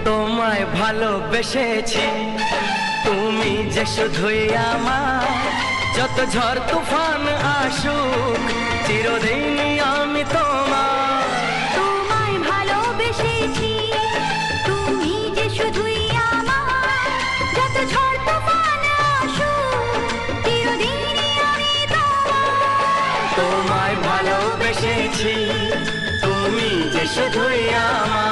তোমায় ভালোবেসেছি তুমি যে শুধুই আমার, যত ঝড় তুফান আসুক চিরদিনই আমি তোমার। তোমায় ভালোবেসেছি তুমি যে শুধুই আমার, যত ঝড় তুফান আসুক চিরদিনই আমি তোমার। তোমায় ভালোবেসেছি তুমি যে শুধুই আমার।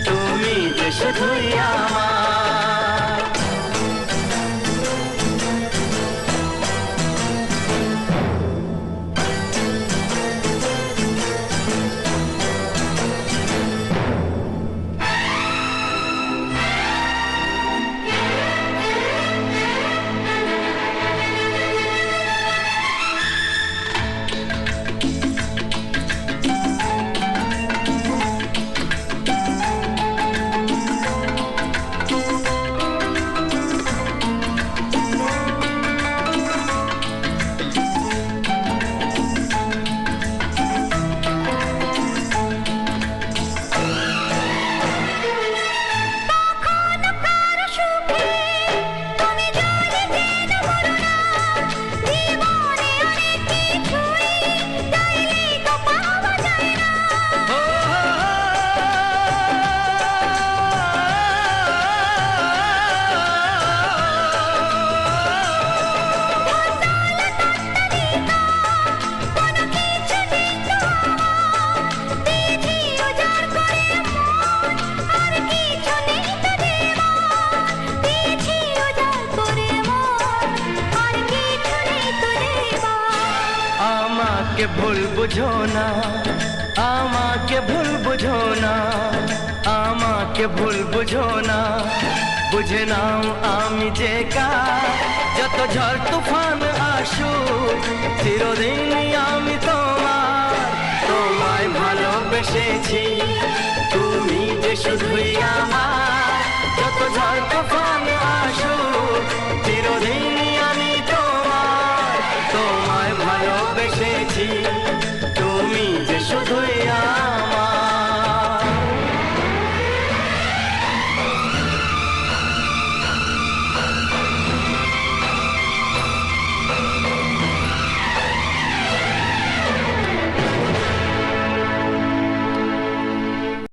তুমি যে শুধুই আমার। আমাকে ভুল বুঝো না, আমাকে ভুল বুঝো না, আমাকে ভুল বুঝো না, বুঝে নাও আমি যে কার। যত ঝড় তুফান আসুক চিরদিনই আমি তোমার। তোমায় ভালোবেসেছি তুমি যে শুধুই আমার, যত ঝড় তুফান